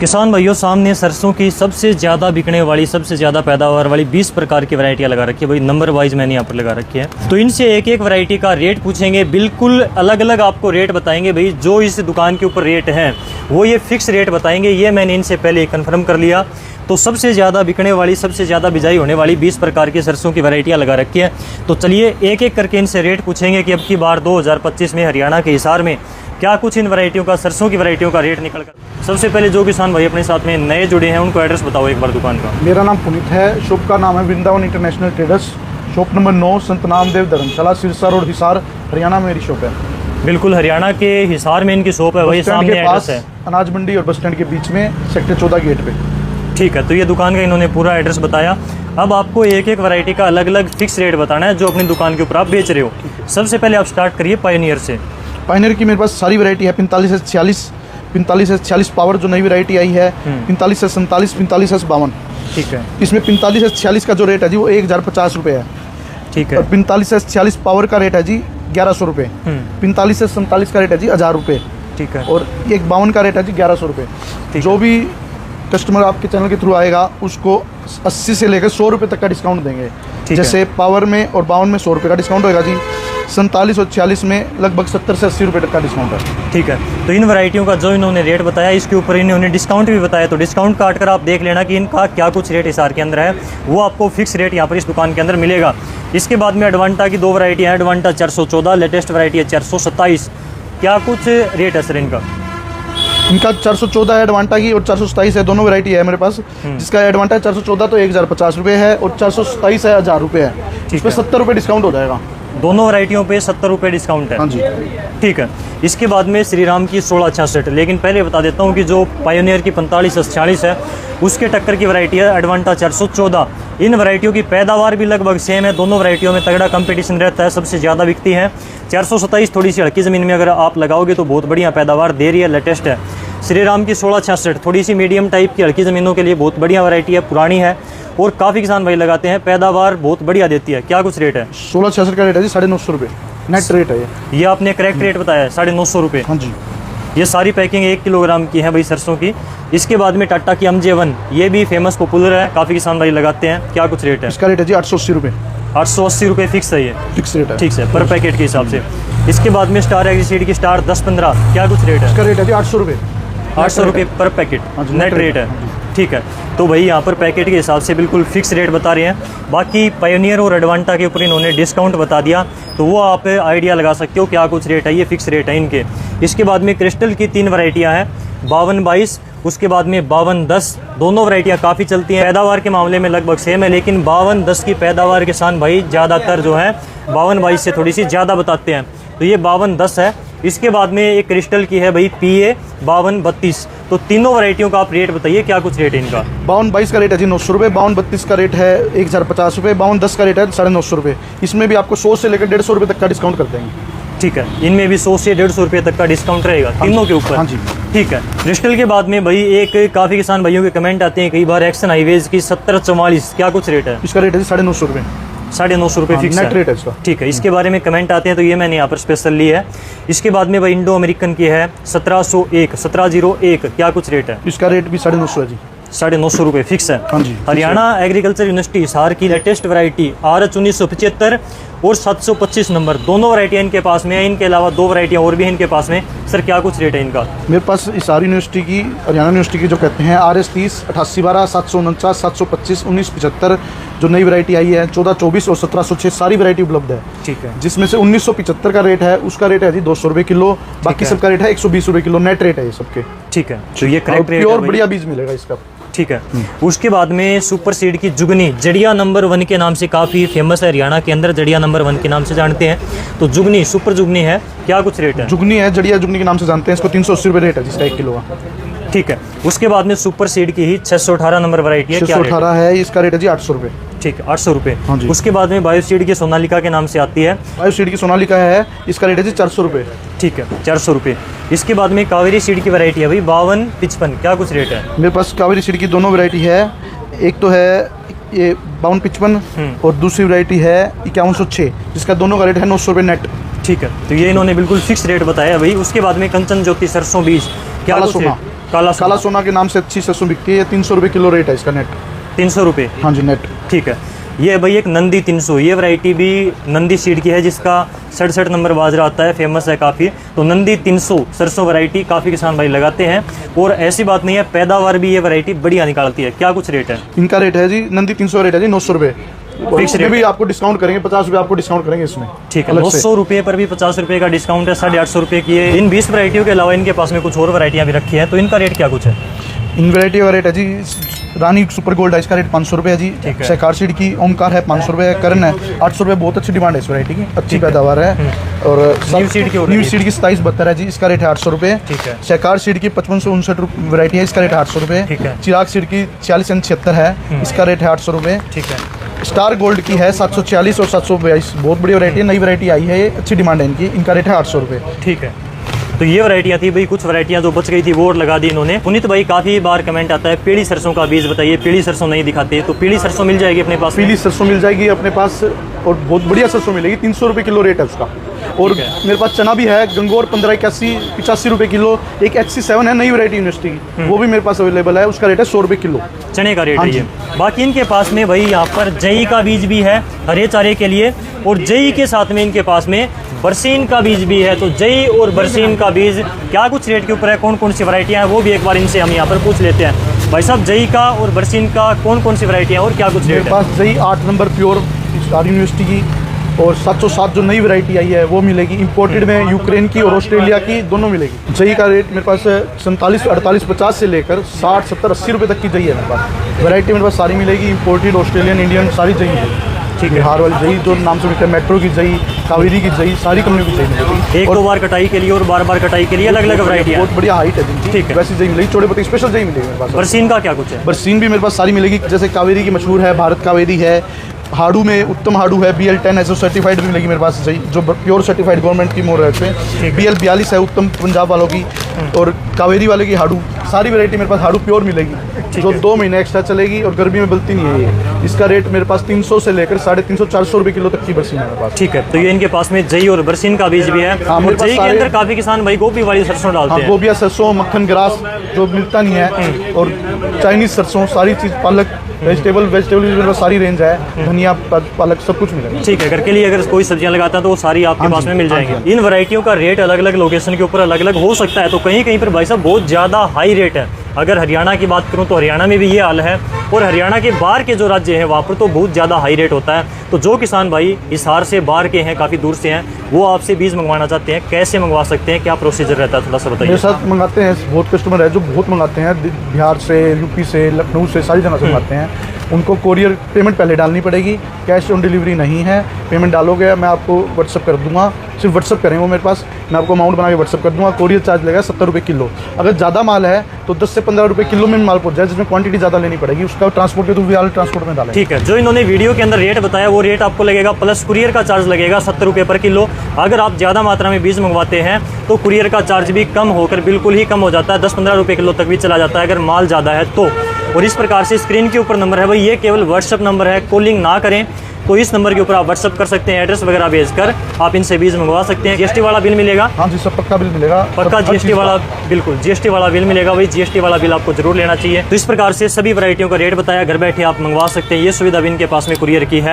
किसान भाइयों, सामने सरसों की सबसे ज़्यादा बिकने वाली, सबसे ज़्यादा पैदावार वाली 20 प्रकार की वैरायटियाँ लगा रखी है भाई। नंबर वाइज मैंने यहाँ पर लगा रखी है। तो इनसे एक एक वैरायटी का रेट पूछेंगे, बिल्कुल अलग अलग आपको रेट बताएंगे भाई। जो इस दुकान के ऊपर रेट हैं वो ये फिक्स रेट बताएंगे, ये मैंने इनसे पहले कन्फर्म कर लिया। तो सबसे ज़्यादा बिकने वाली, सबसे ज़्यादा बिजाई होने वाली 20 प्रकार की सरसों की वैरायटियाँ लगा रखी है। तो चलिए एक एक करके इनसे रेट पूछेंगे कि अब की बार 2025 में हरियाणा के हिसार में क्या कुछ इन वैरायटियों का, सरसों की वैरायटियों का रेट निकल कर। सबसे पहले जो किसान भाई अपने साथ में नए जुड़े हैं उनको एड्रेस बताओ एक बार दुकान का। मेरा नाम पुनीत है, शॉप का नाम है Vrindavan international traders, shop number 9, संत नामदेव धर्मशाला, सिरसा रोड, हिसार, हरियाणा में मेरी शॉप है। बिल्कुल हरियाणा के हिसार में इनकी शॉप है, वही सामने एड्रेस है, अनाज मंडी और बस स्टैंड के बीच में, सेक्टर 14 गेट पे। ठीक है, तो ये दुकान का इन्होंने पूरा एड्रेस बताया। अब आपको एक एक वैरायटी का अलग अलग फिक्स रेट बताना है जो अपनी दुकान के ऊपर आप बेच रहे हो। सबसे पहले आप स्टार्ट करिए पायोनियर से। पायोनियर की मेरे पास सारी वैरायटी है, 45 से 46, 45 से 46 पावर जो नई वैरायटी आई है, 45 से 47, 45 से 52। ठीक है, इसमें 45 से 46 का जो रेट है जी वो 1050 रुपये है। ठीक है, और 45 से 46 पावर का रेट है जी 1100 रुपये। 45 से 47 का रेट है जी 1000 रुपये। ठीक है, और एक 52 का रेट है जी 1100 रुपये। जो भी कस्टमर आपके चैनल के थ्रू आएगा उसको 80 से लेकर 100 रुपये तक का डिस्काउंट देंगे। जैसे पावर में और 52 में 100 रुपये का डिस्काउंट होगा जी, 47 और 46 में लगभग 70 से 80 रुपये तक का डिस्काउंट है। ठीक है, तो इन वैरायटियों का जो इन्होंने रेट बताया इसके ऊपर इन्होंने डिस्काउंट भी बताया। तो डिस्काउंट काट कर आप देख लेना कि इनका क्या कुछ रेट हिसार के अंदर है, वो आपको फिक्स रेट यहाँ पर इस दुकान के अंदर मिलेगा। इसके बाद में एडवांटा की 2 वैरायटी है, एडवांटा 414, लेटेस्ट वैरायटी है 427। क्या कुछ रेट है सर इनका? इनका 414 है एडवांटा की और 427 है, दोनों वैरायटी है मेरे पास। जिसका एडवांटा 414 तो 1050 रुपये है और 427 है 1000 रुपये है। इस पर 70 रुपये डिस्काउंट हो जाएगा। दोनों वैरायटियों पे 70 रुपये डिस्काउंट है। हाँ जी, ठीक है। इसके बाद में श्री राम की 1666, लेकिन पहले बता देता हूँ कि जो पायोनियर की 45 से 46 है उसके टक्कर की वैरायटी है एडवांटा 414। इन वैरायटियों की पैदावार भी लगभग सेम है, दोनों वैरायटियों में तगड़ा कंपटीशन रहता है, सबसे ज़्यादा बिकती है। 427 थोड़ी सी हल्की ज़मीन में अगर आप लगाओगे तो बहुत बढ़िया पैदावार दे रही है, लेटेस्ट है। श्री राम की 1666 थोड़ी सी मीडियम टाइप की हल्की ज़मीनों के लिए बहुत बढ़िया वैरायटी है, पुरानी है और काफ़ी किसान भाई लगाते हैं, पैदावार बहुत बढ़िया देती है। क्या कुछ रेट है? 1666 का रेट है जी 950 रुपये नेट रेट है ये आपने करेक्ट रेट बताया है, 950 रुपये। हाँ जी, ये सारी पैकिंग 1 किलोग्राम की है भाई सरसों की। इसके बाद में टाटा की MJ1, ये भी फेमस पॉपुलर है, काफ़ी किसान भाई लगाते हैं। क्या कुछ रेट है? इसका रेट है जी 880 रुपये। 880 रुपये फिक्स है, ये फिक्स रेट है। ठीक है, पर पैकेट के हिसाब से। इसके बाद में स्टार एग्रीसीड की स्टार 10-15, क्या कुछ रेट है? इसका रेट है जी 800 रुपये। 800 रुपये पर पैकेट नेट रेट है। ठीक है, तो भाई यहाँ पर पैकेट के हिसाब से बिल्कुल फिक्स रेट बता रहे हैं। बाकी पायोनियर और एडवांटा के ऊपर इन्होंने डिस्काउंट बता दिया, तो वो आप आइडिया लगा सकते हो क्या कुछ रेट है, ये फिक्स रेट है इनके। इसके बाद में क्रिस्टल की 3 वैरायटियाँ हैं, 52-22, उसके बाद में 52-10। दोनों वैरायटियाँ काफ़ी चलती हैं, पैदावार के मामले में लगभग सेम है, लेकिन 52-10 की पैदावार किसान भाई ज़्यादातर जो है 52-22 से थोड़ी सी ज़्यादा बताते हैं। तो ये 52-10 है। इसके बाद में एक क्रिस्टल की है भाई PA 52-32। तो तीनों वैरायटियों का आप रेट बताइए, क्या कुछ रेट है इनका? 52-22 का रेट है जी 900 रुपये, 52-32 का रेट है 1050 रुपये, 52-10 का रेट है 950 रुपये। इसमें भी आपको 100 से लेकर 150 रुपये तक का डिस्काउंट कर देंगे। ठीक है, इनमें भी 100 से 150 रुपये तक का डिस्काउंट रहेगा तीनों के ऊपर। हाँ जी, ठीक है। क्रिस्टल के बाद में भाई एक काफ़ी किसान भाइयों के कमेंट आते हैं कई बार, एक्शन हाईवेज की 1744, क्या कुछ रेट है? इसका रेट है जी 950 रुपये। 950 रुपये फिक्स नेट रेट है इसका। ठीक है, इसके बारे में कमेंट आते हैं तो ये मैंने यहाँ पर स्पेशल ली है। इसके बाद में भाई इंडो अमेरिकन की है 1701, क्या कुछ रेट है? इसका रेट भी 950 है जी। 950 रुपये फिक्स है। हाँ जी, हरियाणा एग्रीकल्चर यूनिवर्सिटी हिसार की लेटेस्ट वैरायटी RH 1975 और 725 नंबर, दोनों वैरायटियाँ इनके पास में है। इनके अलावा 2 वैरायटियाँ और भी हैं इनके पास में। सर क्या कुछ रेट है इनका? मेरे पास हिसार यूनिवर्सिटी की, हरियाणा यूनिवर्सिटी की जो कहते हैं RS 30, 8812, 749, 725, 1975 जो नई वैरायटी आई है, 1424 और 1706 सारी वैरायटी उपलब्ध है। ठीक है, जिसमें से 1975 का रेट है, उसका रेट है जी 200 रुपये किलो, बाकी सबका रेट है 120 रुपये किलो, नेट रेट है ये सबके। ठीक है, तो ये करेक्ट रेट है, प्योर बढ़िया बीज मिलेगा इसका। ठीक है। उसके बाद में सुपर सीड की जुगनी, जड़िया नंबर 1 के नाम से काफ़ी फेमस है हरियाणा के अंदर, जड़िया नंबर 1 के नाम से जानते हैं। तो जुगनी, सुपर जुगनी है, क्या कुछ रेट है? जुगनी है, जड़िया जुगनी के नाम से जानते हैं इसको, 380 रुपये रेट है जिसका 1 किलो का। ठीक है। उसके बाद में सुपर सीड की ही 618 नंबर वैरायटी है, 618 है, इसका रेट है जी 800 रुपये। ठीक है, 800 रुपये। हाँ जी। उसके बाद में बायो सीड की सोनालिका के नाम से आती है, बायो सीड की सोनालिका है, इसका रेट है जी 400 रुपये। ठीक है, 400 रुपये। इसके बाद में कावेरी सीड की वैरायटी है भाई 5255, क्या कुछ रेट है? मेरे पास कावेरी सीड की दोनों वैरायटी है, एक तो है ये 5255 और दूसरी वैरायटी है 5106, जिसका दोनों का रेट है 900 रुपये नेट। ठीक है, तो ये इन्होंने बिल्कुल फिक्स रेट बताया भाई। उसके बाद में कंचन ज्योति सरसों बीज, क्या कुछ रेट? काला सोना के नाम से अच्छी सरसों बिकती है। 300 रुपये किलो रेट है इसका नेट। 300 रुपये? हाँ जी, नेट। ठीक है। ये भाई एक नंदी 300, ये वैरायटी भी नंदी सीड की है जिसका 67 नंबर बाजरा आता है, फेमस है काफ़ी। तो नंदी 300 सरसों वैरायटी काफ़ी किसान भाई लगाते हैं, और ऐसी बात नहीं है, पैदावार भी ये वैरायटी बढ़िया निकालती है। क्या कुछ रेट है इनका? रेट है जी नंदी 300 रेट है जी 900 रुपये फिक्स रेट। भी आपको डिस्काउंट करेंगे, 50 रुपये आपको डिस्काउंट करेंगे इसमें। ठीक है, 900 रुपये पर भी 50 रुपये का डिस्काउंट है, 850 रुपये की है। इन 20 वैरायटियों के अलावा इनके पास में कुछ और वैरायटियाँ भी रखी हैं, तो इनका रेट क्या कुछ है? इन वैरायटी का रेट है जी रानी सुपर गोल्ड है, इसका रेट 500 रुपये है जी। सहकार सीड की ओमकार है 500 रुपये, करण है 800 रुपये। बहुत अच्छी डिमांड है इस वैरायटी की, अच्छी पैदावार है। और न्यू सीड की 2772 है जी, इसका रेट है 800 रुपये। सहकार सीड की 5559 वैरायटी है, इसका रेट है 800 रुपये। चिराग सीड की 4676 है, इसका रेट है 800 रुपये। ठीक है। स्टार गोल्ड की है 740 और 742, बहुत बड़ी वैरायटी है, नई वैरायटी आई है, ये अच्छी डिमांड है इनकी, इनका रेट है 800 रुपये। ठीक है। तो ये वैरायटियाँ थी भाई, कुछ वैरायटियाँ जो बच गई थी वो और लगा दी इन्होंने। पुनीत भाई काफ़ी बार कमेंट आता है पीली सरसों का बीज बताइए, पीली सरसों नहीं दिखाते, तो पीली सरसों मिल जाएगी अपने पास? पीली सरसों मिल जाएगी अपने पास, और बहुत बढ़िया सरसों मिलेगी। 300 रुपये किलो रेट है उसका। और मेरे पास चना भी है, गंगोर 1581 85 रुपये किलो। एक HC7 है, नई वैरायटी यूनिवर्सिटी की, वो भी मेरे पास अवेलेबल है, उसका रेट है 100 रुपये किलो। चने का रेट है ये। बाकी इनके पास में भाई यहाँ पर जई का बीज भी है हरे चारे के लिए, और जई के साथ में इनके पास में बरसीन का बीज भी है। तो जई और बरसीन का बीज क्या कुछ रेट के ऊपर है, कौन कौन सी वैरायटियाँ हैं, वो भी एक बार इनसे हम यहाँ पर पूछ लेते हैं। भाई साहब, जई का और बरसीन का कौन कौन सी वैरायटियाँ और क्या कुछ रेट है? मेरे पास जई 8 नंबर प्योर यूनिवर्सिटी की, और 707 जो नई वैरायटी आई है वो मिलेगी। इंपोर्टेड में यूक्रेन की और ऑस्ट्रेलिया की दोनों मिलेगी। जई का रेट मेरे पास 47, 48, 50 से लेकर 60, 70, 80 रुपये तक की जई है मेरे पास। वैरायटी मेरे पास सारी मिलेगी, इंपोर्टेड, ऑस्ट्रेलियन, इंडियन, सारी जई मिलेगी। ठीक है। बिहार वाली जई जो नाम से मिलता है, मेट्रो की जई, कावेरी की जई, सारी कंपनी की जई मिलेगी। एक दो बार कटाई के लिए और बार बार कटाई के लिए अलग अलग वैरायटी है। बहुत बढ़िया हाइट है जिनकी। ठीक है। वैसी जई मिलेगी, छोटे पत्ती स्पेशल जई मिलेगी मेरे पास। बरसीन का क्या कुछ है? बरसीन भी मेरे पास सारी मिलेगी, जैसे कावेरी की मशहूर है, भारत कावेरी है। हाडू में उत्तम हाडू है, BL10 है, जो सर्टिफाइड भी मिलेगी मेरे पास, सही जो प्योर सर्टिफाइड गवर्नमेंट की मोर है। BL42 है उत्तम पंजाब वालों की, और कावेरी वाले की हाडू, सारी वैरायटी मेरे पास हाडू प्योर मिलेगी, जो 2 महीने एक्स्ट्रा चलेगी और गर्मी में बलती नहीं है ये। इसका रेट मेरे पास 300 से लेकर 350, 400 रुपये किलो तक की बरसीन है मेरे पास। ठीक है। तो ये इनके पास में जई और बरसीन का बीज भी है। और जई के अंदर काफी किसान भाई गोभी वाली सरसों डालते हैं। गोभिया सरसों, मक्खन ग्रास जो मिलता नहीं है, और चाइनीज सरसों, सारी चीज़, पालक, वेजिटेबल मेरे पास सारी रेंज है, धनिया, पालक, सब कुछ मिलेगा। ठीक है। घर के लिए अगर कोई सब्जियां लगाता है तो वो सारी आपके पास में मिल जाएंगी। इन वैरायटियों का रेट अलग अलग लोकेशन के ऊपर अलग अलग हो सकता है, तो कहीं कहीं पर भाई साहब बहुत ज़्यादा हाई रेट है। अगर हरियाणा की बात करूं तो हरियाणा में भी ये हाल है, और हरियाणा के बाहर के जो राज्य हैं वहाँ पर तो बहुत ज़्यादा हाई रेट होता है। तो जो किसान भाई हिसार से बाहर के हैं, काफ़ी दूर से हैं, वो आपसे बीज मंगवाना चाहते हैं, कैसे मंगवा सकते हैं, क्या प्रोसीजर रहता है, थोड़ा सा बताइए। मेरे साथ मंगाते हैं बहुत कस्टमर है जो बहुत मंगाते हैं, बिहार से, यूपी से, लखनऊ से, सारी जगह से मंगाते हैं। उनको कोरियर पेमेंट पहले डालनी पड़ेगी, कैश ऑन डिलीवरी नहीं है। पेमेंट डालोगे मैं आपको व्हाट्सअप कर दूंगा, सिर्फ व्हाट्सअप करें वो मेरे पास, मैं आपको अमाउंट बना के व्हाट्सअप कर दूंगा। कोरियर चार्ज लगेगा 70 रुपये किलो। अगर ज़्यादा माल है तो 10 से 15 रुपये किलो में माल पहुंच जाए, जिसमें क्वांटिटी ज़्यादा लेनी पड़ेगी, उसका ट्रांसपोर्ट के थ्रू ट्रांसपोर्ट में डालें। ठीक है। जो इन्होंने वीडियो के अंदर रेट बताया वो रेट आपको लगेगा, प्लस कुरियर का चार्ज लगेगा 70 रुपये पर किलो। अगर आप ज़्यादा मात्रा में बीज मंगवाते हैं तो कुरियर का चार्ज भी कम होकर बिल्कुल ही कम हो जाता है, 10-15 रुपये किलो तक भी चला जाता है अगर माल ज़्यादा है तो। और इस प्रकार से स्क्रीन के ऊपर नंबर है भाई, ये केवल व्हाट्सअप नंबर है, कॉलिंग ना करें। तो इस नंबर के ऊपर आप व्हाट्सअप कर सकते हैं, एड्रेस वगैरह भेजकर आप इनसे बीज मंगवा सकते हैं। GST वाला बिल मिलेगा? हाँ जी, सब पक्का बिल मिलेगा, पक्का GST वाला, बिल्कुल GST वाला बिल मिलेगा भाई, GST वाला बिल आपको जरूर लेना चाहिए। तो इस प्रकार से सभी वैरायटियों का रेट बताया, घर बैठे आप मंगवा सकते हैं, ये सुविधा भी इनके पास में कुरियर की है।